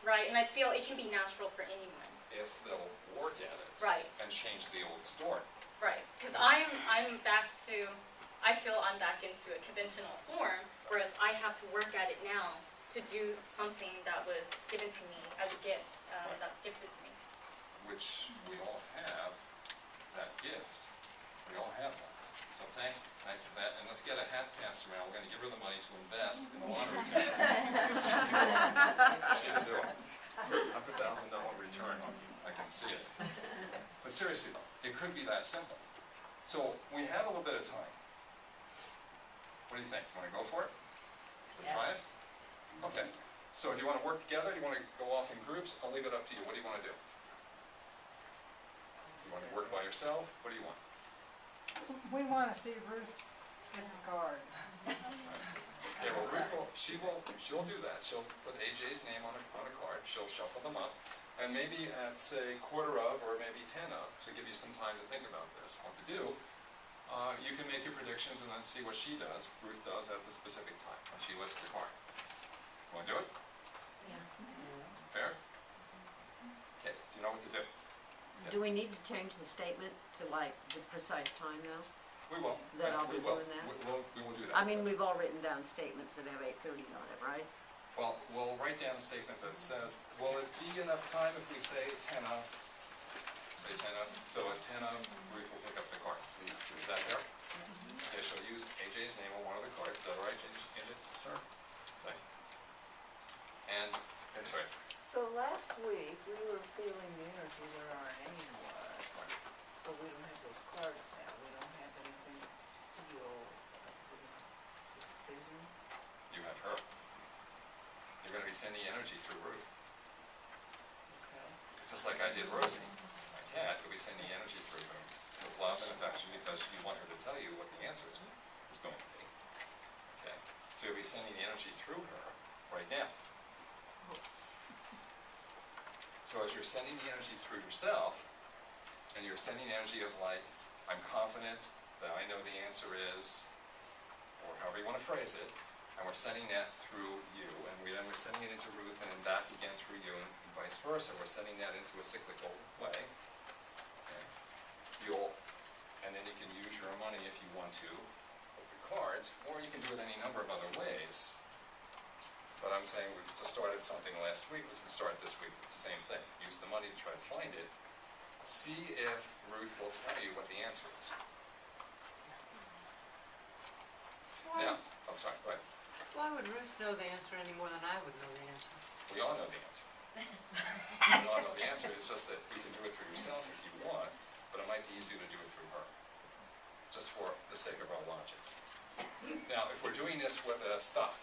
Right, and I feel it can be natural for anyone. if they'll work at it. Right. And change the old story. Right, because I'm back to, I feel I'm back into a conventional form, whereas I have to work at it now to do something that was given to me as a gift, that's gifted to me. Which we all have that gift. We all have that. So thank you for that. And let's get a hat passed around. We're going to give her the money to invest in the lottery ticket. She can do it. $100,000 return on you. I can see it. But seriously though, it could be that simple. So we have a little bit of time. What do you think? You want to go for it? Yes. Try it? Okay. So do you want to work together? Do you want to go off in groups? I'll leave it up to you. What do you want to do? You want to work by yourself? What do you want? We want to see Ruth get the card. Yeah, well, Ruth will, she'll do that. She'll put AJ's name on a card. She'll shuffle them up. And maybe at, say, quarter of or maybe 10 of, to give you some time to think about this, what to do, you can make your predictions and then see what she does, Ruth does, at the specific time when she lifts the card. You want to do it? Yeah. Fair? Okay, do you know what to do? Do we need to change the statement to like the precise time though? We will. That Yeah, I'll be we will. doing that? We will do that. I mean, we've all written down statements that have 8:30 on it, right? Well, we'll write down a statement that says, will it be enough time if we say 10 of? Say 10 of. So at 10 of, Ruth will pick up the card. Is that fair? Okay, she'll use AJ's name on one of the cards. Is that all right, AJ? Sure. Thank you. And, I'm sorry. So last week, we were feeling the energy where our name was, but we don't have those cards now. We don't have anything to feel this vision. You have her. You're going to be sending energy through Ruth. Okay. Just like I did Rosie. My cat, you'll be sending energy through her with love and affection because you want her to tell you what the answer is going to be. Okay? So you'll be sending the energy through her right now. So as you're sending the energy through yourself, and you're sending energy of like, I'm confident that I know the answer is, or however you want to phrase it, and we're sending that through you, and we're sending it into Ruth and then back again through you, and vice versa. We're sending that into a cyclical way. Okay. And then you can use your money if you want to, with the cards, or you can do it any number of other ways. But I'm saying we've just started something last week, we can start this week with the same thing. Use the money to try to find it. See if Ruth will tell you what the answer is. Now, I'm sorry, go ahead. Why would Ruth know the answer any more than I would know the answer? We all know the answer. We all know the answer, it's just that you can do it through yourself if you want, but it might be easier to do it through her, just for the sake of our logic. Now, if we're doing this with a stock,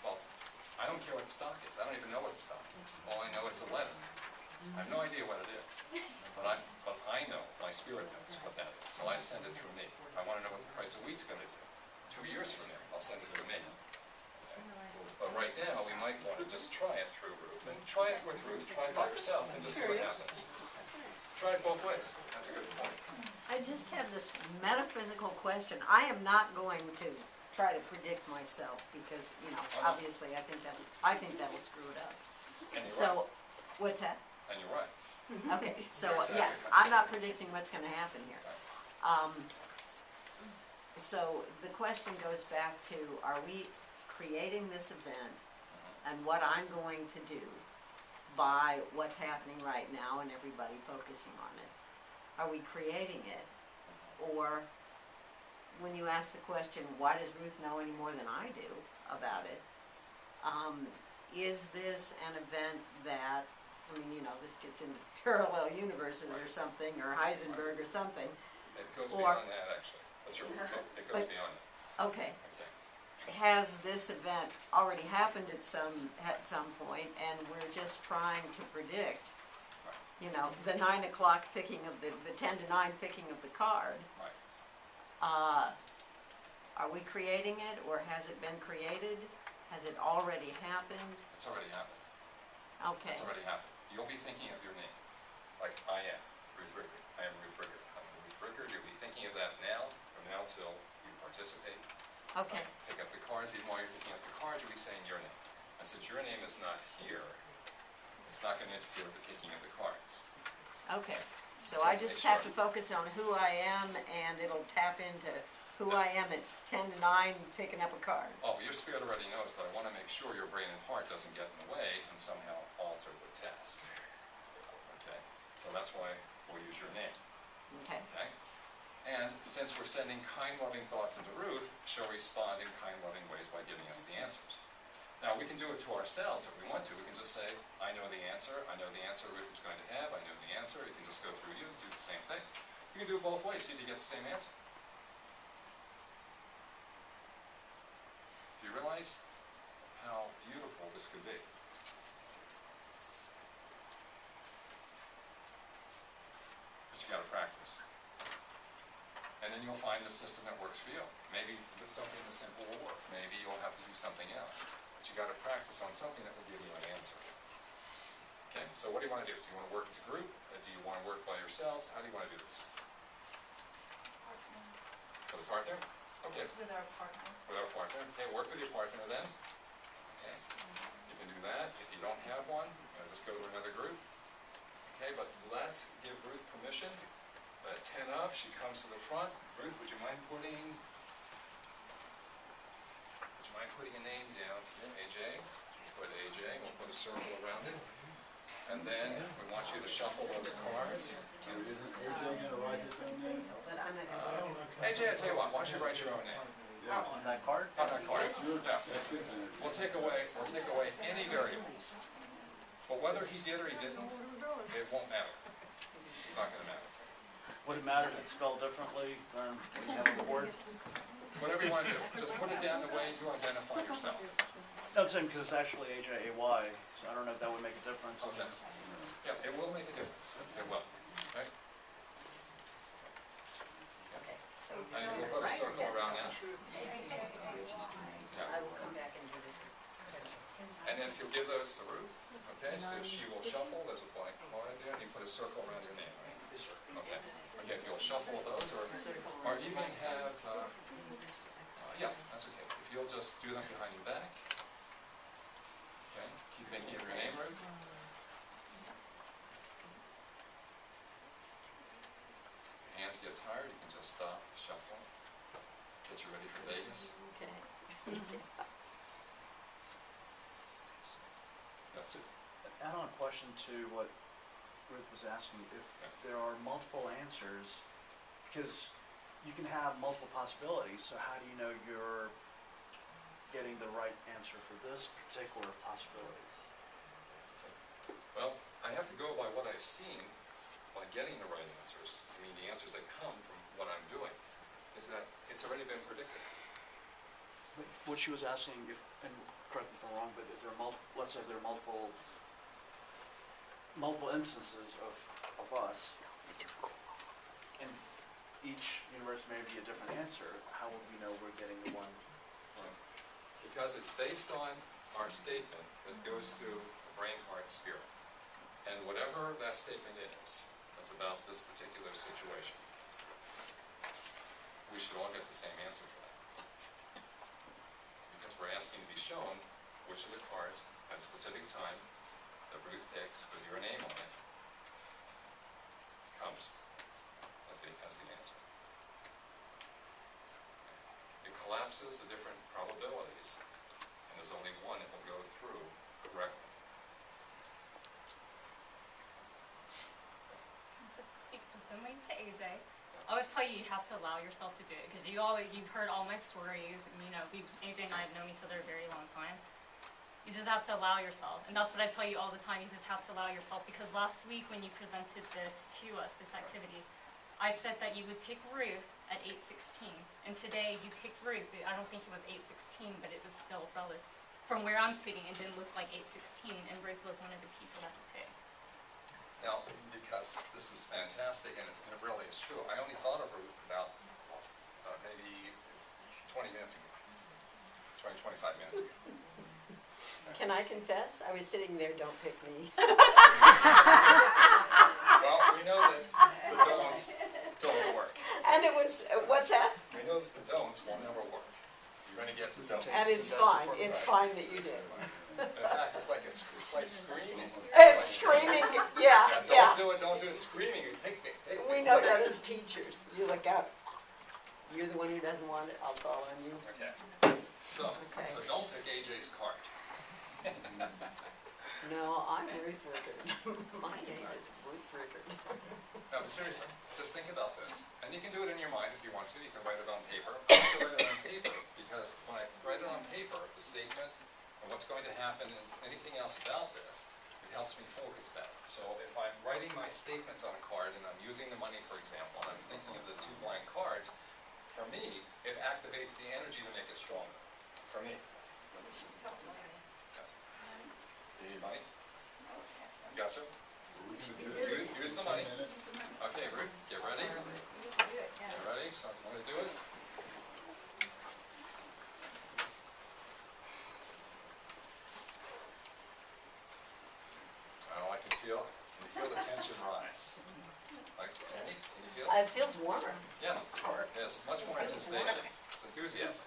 well, I don't care what the stock is. I don't even know what the stock is. All I know it's 11. I have no idea what it is. But I know, my spirit knows what that is. So I send it through me. I want to know what the price of wheat's going to do. 2 years from now, I'll send it through me. Okay. But right now, we might want to just try it through Ruth. And try it with Ruth, try it by yourself, and just see what happens. Try it both ways. That's a good point. I just have this metaphysical question. I am not going to try to predict myself because, you know, obviously I think that will screw it up. And you're So, right. what's that? And you're right. Okay, so, You're exactly yeah, right. I'm not predicting what's gonna happen here. Right. So the question goes back to, are we creating this event Mhm. and what I'm going to do by what's happening right now and everybody focusing on it? Are we creating it? Or when you ask the question, why does Ruth know any more than I do about it? Is this an event that, I mean, you know, this gets into parallel universes or something, or Heisenberg or something. It goes Or- beyond that, actually. It goes But- beyond that. Okay, Okay. has this event already happened at some point, and we're just trying to predict, you know, the 9 o'clock picking of the 10 to 9 picking of the card? Right. Are we creating it, or has it been created? Has it already happened? It's already happened. Okay, It's already happened. You'll be thinking of your name, like I am, Ruth Rickard. I am Ruth Rickard. I'm Ruth Rickard. You'll be thinking of that now, from now till you participate. okay, Pick up the cards. Even while you're picking up the cards, you'll be saying your name. I said, your name is not here, it's not gonna interfere with the picking of the cards. Okay, so So I just make have sure. to focus on who I am, and it'll tap into who I am at 10 to 9 picking up a card. Oh, your spirit already knows, but I wanna make sure your brain and heart doesn't get in the way and somehow alter the test. Okay, so that's why we'll use your name, Okay, okay? And since we're sending kind, loving thoughts into Ruth, she'll respond in kind, loving ways by giving us the answers. Now, we can do it to ourselves if we want to. We can just say, I know the answer Ruth is going to have, I know the answer. You can just go through you, do the same thing. You can do it both ways, see if you get the same answer. Do you realize how beautiful this could be? But you gotta practice. And then you'll find a system that works for you. Maybe something as simple will work. Maybe you'll have to do something else. But you gotta practice on something that will give you an answer. Okay, so what do you wanna do? Do you wanna work as a group? Do you wanna work by yourselves? How do you wanna do this? With a partner? Okay, With our partner. with our partner. Okay, work with your partner then. Okay, you can do that. If you don't have one, just go to another group. Okay, but let's give Ruth permission. At 10 up, she comes to the front. Ruth, would you mind putting a name down here? AJ. Let's put AJ. We'll put a circle around it. And then we want you to shuffle those cards. Is AJ gonna write his own name? but I'm not gonna. AJ, I tell you what, why don't you write your own name? Yeah. On that card? On that card. That's your, Yeah. that's your name. We'll take away any variables. But whether he did or he didn't, it won't matter. It's not gonna matter. Would it matter if it's spelled differently than when you have on the board? Whatever you wanna do, just put it down the way you identify yourself. No, I'm saying because it's actually AJAY, so I don't know if that would make a difference. Okay. Yeah, it will make a difference. It will. Okay? Okay, so And we'll put a circle around that. I will come back and do this. And then if you'll give those to Ruth, okay, so she will shuffle, there's a blank card there, and you put a circle around your name, right? Okay. Okay, if you'll shuffle those, or even have, yeah, that's okay. If you'll just do them behind your back. Okay, keep thinking of your name, Ruth. Hands get tired, you can just stop, shuffle, get you ready for Vegas. Okay. That's it. Add on a question to what Ruth was asking, if there are multiple answers, because you can have multiple possibilities, so how do you know you're getting the right answer for this particular possibility? Well, I have to go by what I've seen by getting the right answers. I mean, the answers that come from what I'm doing, is that it's already been predicted. But what she was asking, if, and correct me if I'm wrong, but if there are let's say there are multiple instances of us, and each universe may be a different answer, how would we know we're getting the one? Because it's based on our statement that goes through the brain, heart, spirit. And whatever that statement is, that's about this particular situation, we should all get the same answer for that. Because we're asking to be shown which of the cards at a specific time that Ruth picks with your name on it comes as the answer. It collapses the different probabilities, and there's only one that will go through correctly. Just speak openly to AJ. I always tell you have to allow yourself to do it, because you've heard all my stories, and AJ and I have known each other a very long time. You just have to allow yourself, and that's what I tell you all the time, you just have to allow yourself, because last week when you presented this to us, this activity, I said that you would pick Ruth at 8:16, and today you picked Ruth. I don't think it was 8:16, but it was still relative. From where I'm sitting, it didn't look like 8:16, and Ruth was one of the people that you picked. Now, because this is fantastic, and it really is true, I only thought of Ruth about maybe 20 minutes ago, 25 minutes ago. Can I confess? I was sitting there, don't pick me. Well, we know that the don'ts don't work. And it was, what's that? We know that the don'ts will never work. You're going to get the don'ts. And it's fine that you did. In fact, it's like screaming. It's screaming, yeah, Yeah, don't do it screaming. Take We know that as teachers. You look out. You're the one who doesn't want it, I'll call on you. Okay. Okay. So don't pick AJ's card. No, I'm Ruth Rickard. My name is Ruth Rickard. No, but seriously, just think about this. And you can do it in your mind if you want to. You can write it on paper. I like to write it on paper because when I write it on paper, the statement and what's going to happen and anything else about this, it helps me focus better. So if I'm writing my statements on a card and I'm using the money, for example, and I'm thinking of the two blank cards, for me, it activates the energy to make it stronger. For me. You need money? You got some? Use the money. Okay, Ruth, get ready. Get ready, so I'm going to do it. Oh, I can feel the tension rise. Like, can you feel it? It feels warmer. Yeah, yes, much more anticipation. It's enthusiasm.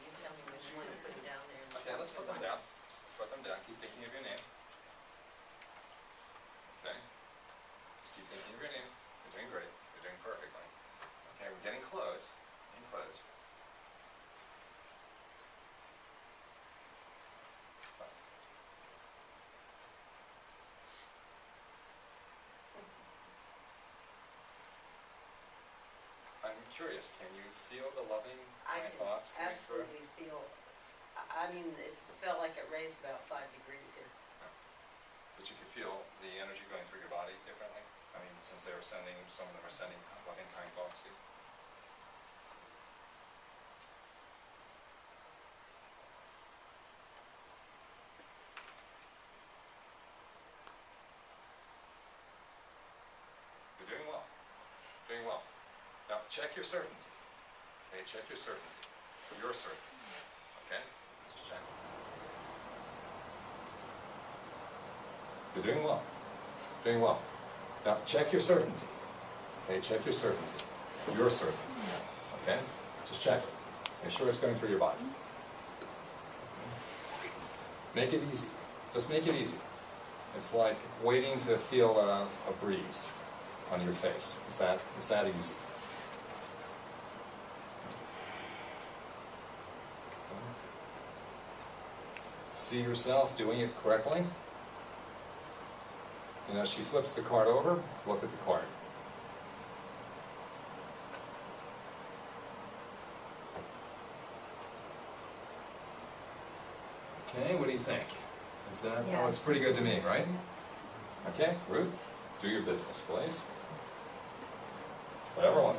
You tell me which one to put down there. Okay, let's put them down. Let's put them down. Keep thinking of your name. Okay. Just keep thinking of your name. You're doing great. You're doing perfectly. Okay, we're getting close. Getting close. So. I'm curious, can you feel the loving I kind can thoughts coming through? absolutely feel, I mean, it felt like it raised about 5 degrees here. But you could feel the energy going through your body differently? I mean, since they were sending, some of them are sending loving kind thoughts to you. You're doing well. Doing well. Now, check your certainty. Okay, check your certainty. Your certainty. Okay? Just check. You're doing well. Doing well. Now, check your certainty. Okay, check your certainty. Your certainty. Okay? Just check it. Make sure it's going through your body. Make it easy. Just make it easy. It's like waiting to feel a breeze on your face. It's that easy. See yourself doing it correctly. And as she flips the card over, look at the card. Okay, what do you think? Is that, Yeah. that looks pretty good to me, right? Okay, Ruth, do your business, please. Whatever one.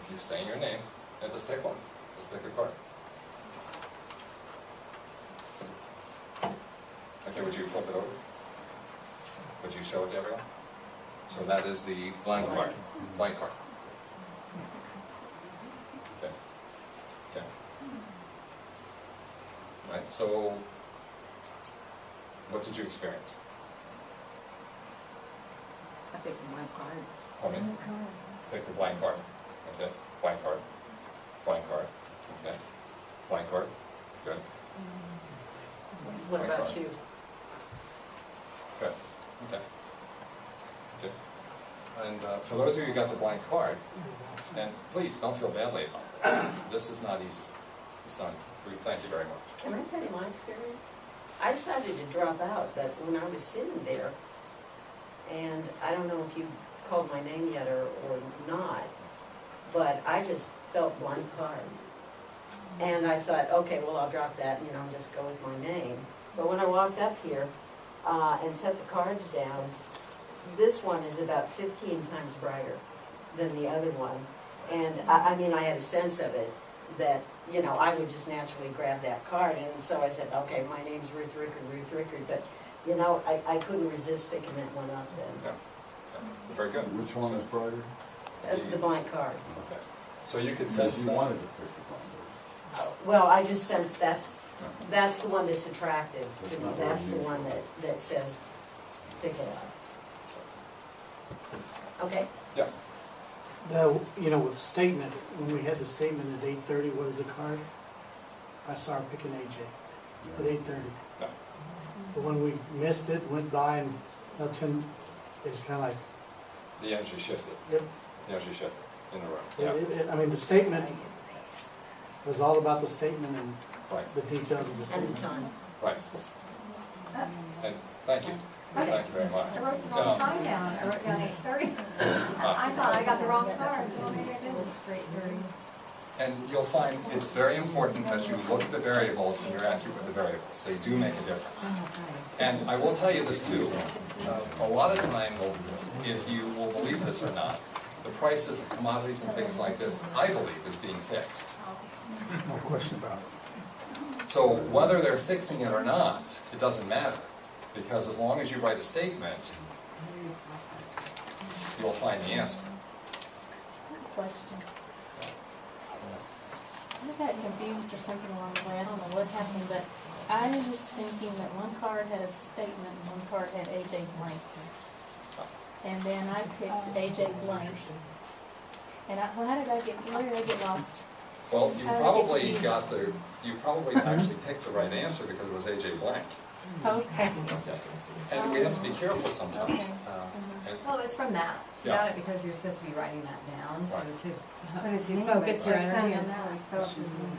Keep saying your name, and just pick one. Just pick a card. Okay, would you flip it over? Would you show it to everyone? So that is the blank card. Blank card. Okay. Okay. Right, so what did you experience? I picked my card. Pardon me? Pick the blank card. Okay, blank card. Blank card. Okay. Blank card. Good. What Blank about card. you? Good. Okay. Good. And for those of you who got the blank card, and please don't feel badly about this. This is not easy. It's not. We thank you very much. Can I tell you my experience? I decided to drop out, but when I was sitting there, and I don't know if you called my name yet or not, but I just felt blank card. And I thought, okay, well, I'll drop that and, just go with my name. But when I walked up here and set the cards down, this one is about 15 times brighter than the other one. And I mean, I had a sense of it that, I would just naturally grab that card. And so I said, okay, my name's Ruth Rickard. But, I couldn't resist picking that one up then. Yeah. Yeah. Very good. Which one So- is brighter? The blank card. Okay. So you could sense You that. wanted to pick the blank. Well, I just sense that's the one that's attractive to That's me. not what That's the you- one that says, pick it up. Okay? Yeah. You know, with statement, when we had the statement at 8:30, what is the card? I saw her picking AJ at 8:30. No. But when we missed it, went by and, Tim, it's kind of like, The energy shifted. Yep. The energy shifted in the room, yeah, I mean, the statement was all about the statement and right, the details of the And statement. the time. right. And, thank you, thank you very much. I wrote the wrong time down, I wrote down 8:30. I thought I got the wrong car, so maybe I didn't. And you'll find it's very important that you look at the variables and you're accurate with the variables. They do make a difference. And I will tell you this too, a lot of times, if you will believe this or not, the prices of commodities and things like this, I believe, is being fixed. No question about it. So whether they're fixing it or not, it doesn't matter. Because as long as you write a statement, you'll find the answer. Question. I got confused or something along the way, I don't know what happened, but I was thinking that one card had a statement and one card had AJ blank. And then I picked AJ blank. And where did I get lost? Well, you I was probably confused. you probably actually picked the right answer because it was AJ blank. Okay. Okay. And we have to be careful sometimes. And Well, it's from that. She Yeah. got it because you're supposed to be writing that down, so Right. to focus your energy on that.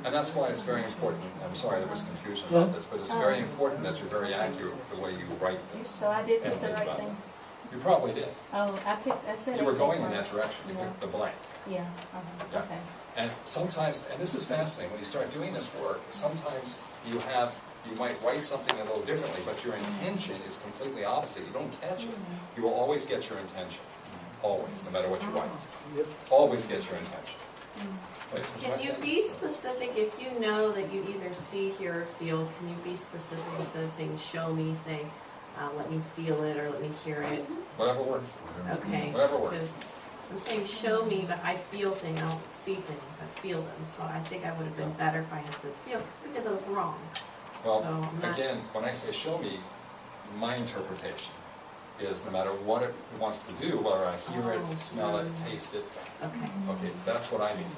And that's why it's very important, I'm sorry there was confusion about this, but it's very important that you're very accurate with the way you write this. So I did pick and the think right about thing. it. You probably did. Oh, I said. You were AJ going in blank. that direction, you picked the blank. Yeah, Yeah. okay. And sometimes, and this is fascinating, when you start doing this work, sometimes you might write something a little differently, but your intention is completely opposite. You don't catch it. You will always get your intention. Always, no matter what you write. Yep. Always get your intention. Please, would Can like you to say? be specific, if you know that you either see, hear, or feel, can you be specific instead of saying, show me, say, let me feel it, or let me hear it? Whatever works. Okay. Whatever works. 'Cause I'm saying, show me, but I feel things, I don't see things, I feel them, so I think I would have been better if I had said feel, because I was wrong. Well, So I'm not- again, when I say show me, my interpretation is no matter what it wants to do, whether I hear it, smell it, taste it, Okay, okay, that's what I mean,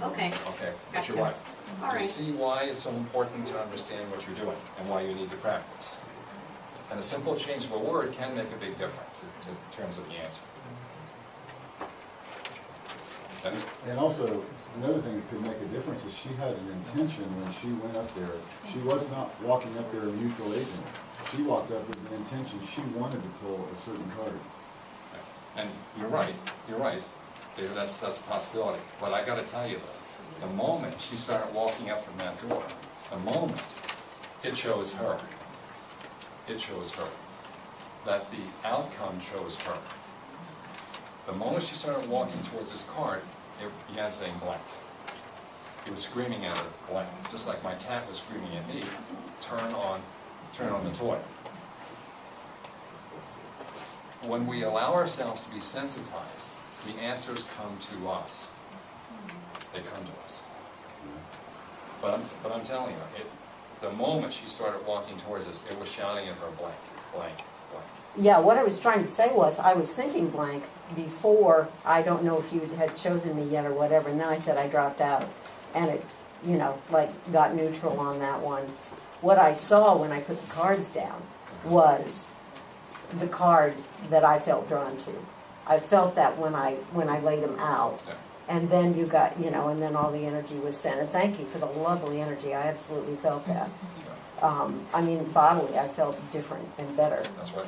okay, okay? But you're Gotcha. right. all You right. see why it's so important to understand what you're doing and why you need to practice. And a simple change of a word can make a big difference in terms of the answer. Okay? And also, another thing that could make a difference is she had an intention when she went up there. She was not walking up there a neutral agent. She walked up with an intention, she wanted to pull a certain card. And you're right, David, that's a possibility. But I gotta tell you this, the moment she started walking up from that door, the moment, it chose her. It chose her. That the outcome chose her. The moment she started walking towards this card, it began saying blank. It was screaming at her, blank, just like my cat was screaming at me, turn on the toy. When we allow ourselves to be sensitized, the answers come to us. They come to us. But I'm telling you, the moment she started walking towards us, it was shouting at her blank, blank, blank. Yeah, what I was trying to say was, I was thinking blank before, I don't know if you had chosen me yet or whatever, and then I said I dropped out. And it, like, got neutral on that one. What I saw when I put the cards down was the card that I felt drawn to. I felt that when I laid them out. Yeah. And then you got, and then all the energy was sent. And thank you for the lovely energy, I absolutely felt that. Bodily, I felt different and better. That's right.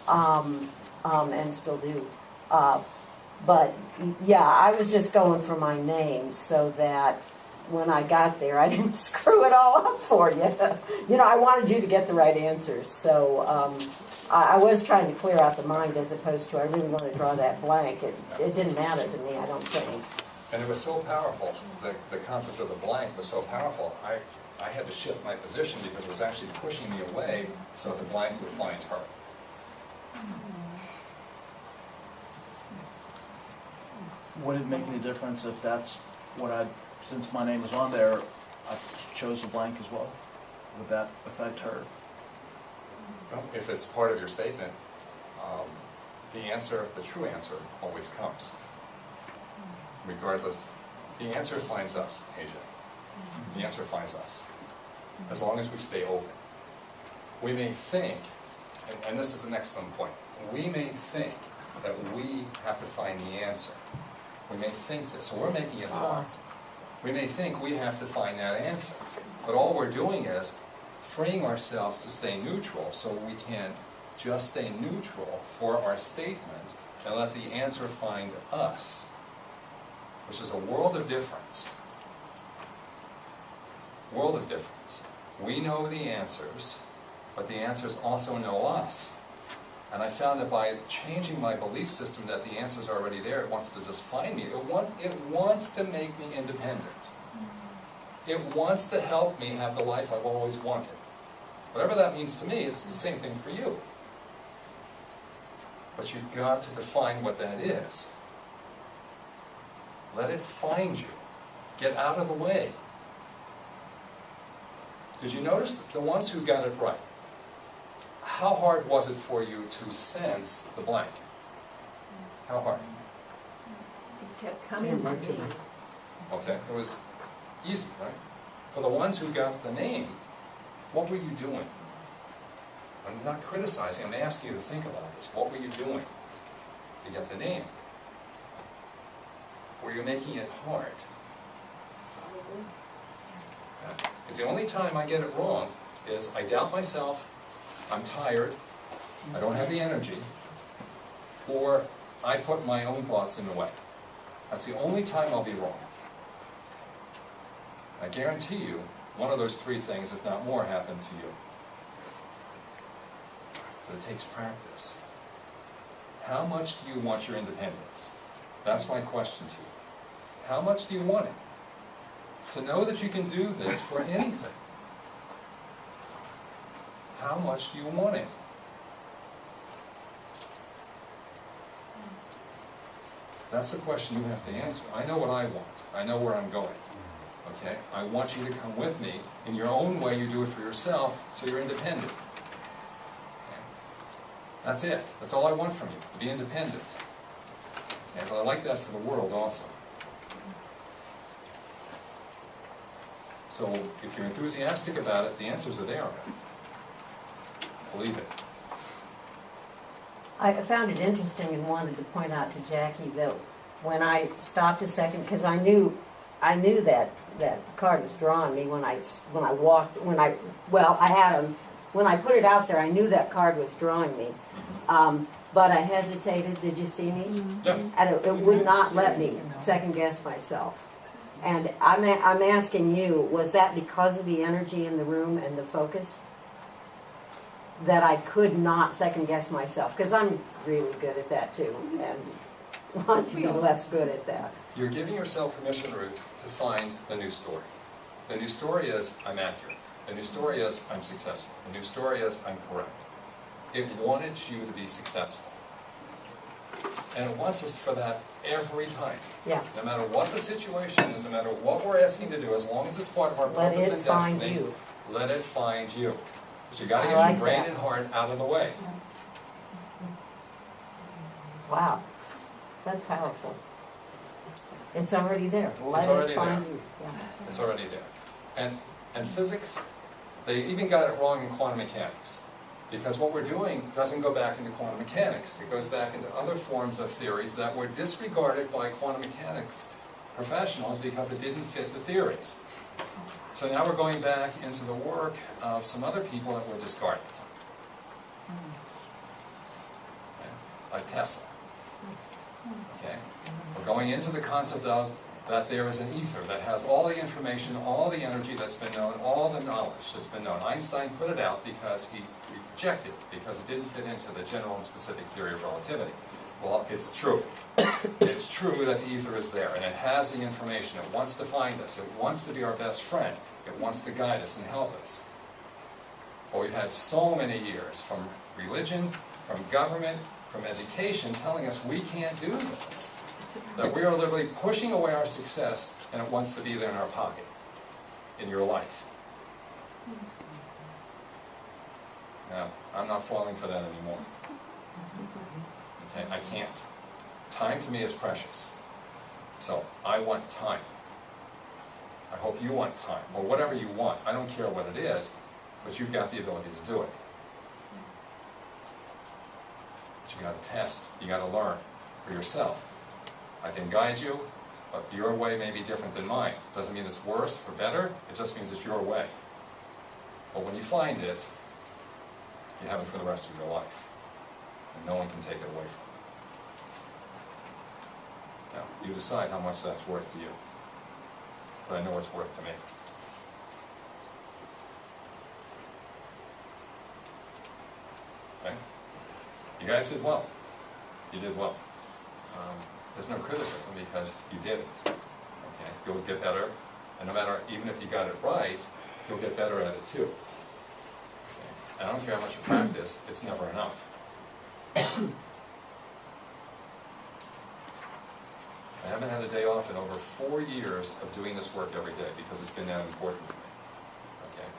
And still do. But, yeah, I was just going for my name so that when I got there, I didn't screw it all up for you. I wanted you to get the right answers. So I was trying to clear out the mind as opposed to I really want to draw that blank. It didn't matter to me, I don't think. And it was so powerful, the concept of the blank was so powerful, I had to shift my position because it was actually pushing me away so the blank would find her. Would it make any difference if that's what since my name is on there, I chose a blank as well? Would that affect her? If it's part of your statement, the true answer always comes. regardless. The answer finds us, AJ. The answer finds us, as long as we stay open. We may think, and this is an excellent point, we may think that we have to find the answer. We may think this, so we're making it hard. We may think we have to find that answer, but all we're doing is freeing ourselves to stay neutral so we can just stay neutral for our statement and let the answer find us, which is a world of difference. World of difference. We know the answers, but the answers also know us. And I found that by changing my belief system that the answers are already there, it wants to just find me. It wants to make me independent. It wants to help me have the life I've always wanted. Whatever that means to me, it's the same thing for you. But you've got to define what that is. Let it find you. Get out of the way. Did you notice that the ones who got it right, how hard was it for you to sense the blank? How hard? It kept coming to me. Okay, it was easy, right? For the ones who got the name, what were you doing? I'm not criticizing, I'm asking you to think about this. What were you doing to get the name? Were you making it hard? Because the only time I get it wrong is I doubt myself, I'm tired, I don't have the energy, or I put my own thoughts in the way. That's the only time I'll be wrong. I guarantee you, one of those three things, if not more, happened to you. But it takes practice. How much do you want your independence? That's my question to you. How much do you want it? To know that you can do this for anything. How much do you want it? That's the question you have to answer. I know what I want. I know where I'm going. Okay? I want you to come with me. In your own way, you do it for yourself, so you're independent. Okay? That's it. That's all I want from you. Be independent. Okay? But I like that for the world also. So if you're enthusiastic about it, the answers are there. Believe it. I found it interesting and wanted to point out to Jackie that when I stopped a second, because I knew that card was drawing me when I walked, I had them, when I put it out there, I knew that card was drawing me. But I hesitated, did you see me? Yeah. And it would not let me second guess myself. And I'm asking you, was that because of the energy in the room and the focus? That I could not second guess myself, because I'm really good at that too, and want to be less good at that. You're giving yourself permission, Ruth, to find the new story. The new story is, I'm accurate. The new story is, I'm successful. The new story is, I'm correct. It wanted you to be successful. And it wants us for that every time. Yeah. No matter what the situation is, no matter what we're asking to do, as long as it's part of our Let purpose it and find destiny, you. let it find you. Because you got to I get like your brain that. and heart out of the way. Wow, that's powerful. It's already there. Let already it find there. you. Yeah. It's already there. And physics, they even got it wrong in quantum mechanics. Because what we're doing doesn't go back into quantum mechanics. It goes back into other forms of theories that were disregarded by quantum mechanics professionals because it didn't fit the theories. So now we're going back into the work of some other people that were discarded. Okay? Like Tesla. Okay? We're going into the concept of that there is an ether that has all the information, all the energy that's been known, all the knowledge that's been known. Einstein put it out because he rejected it, because it didn't fit into the general and specific theory of relativity. Well, it's true. It's true that the ether is there, and it has the information. It wants to find us. It wants to be our best friend. It wants to guide us and help us. But we've had so many years from religion, from government, from education telling us we can't do this. That we are literally pushing away our success, and it wants to be there in our pocket, in your life. No, I'm not falling for that anymore. Okay, I can't. Time to me is precious. So, I want time. I hope you want time, or whatever you want, I don't care what it is, but you've got the ability to do it. But you gotta test, you gotta learn for yourself. I can guide you, but your way may be different than mine. Doesn't mean it's worse or better, it just means it's your way. But when you find it, you have it for the rest of your life. And no one can take it away from you. Now, you decide how much that's worth to you. But I know it's worth to me. Okay? You guys did well. You did well. There's no criticism because you did it. Okay? You'll get better, and no matter, even if you got it right, you'll get better at it too. Okay? And I don't care how much you practice, it's never enough. I haven't had a day off in over 4 years of doing this work every day because it's been that important to me. Okay?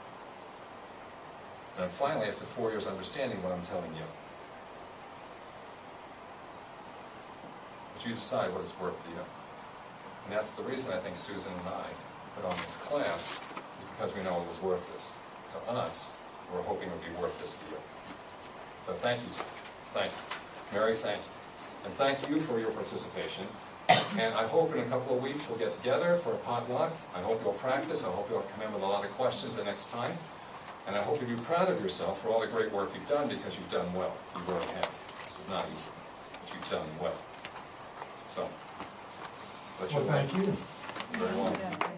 And finally, after 4 years, understanding what I'm telling you. But you decide what it's worth to you. And that's the reason I think Susan and I put on this class, is because we know it was worth this. To us, we're hoping it would be worth this for you. So thank you, Susan. Thank you. Mary, thank you. And thank you for your participation. And I hope in a couple of weeks we'll get together for a potluck. I hope you'll practice. I hope you'll come in with a lot of questions the next time. And I hope you'll be proud of yourself for all the great work you've done, because you've done well. You really have. This is not easy, but you've done well. So, Well, thank you. Very well.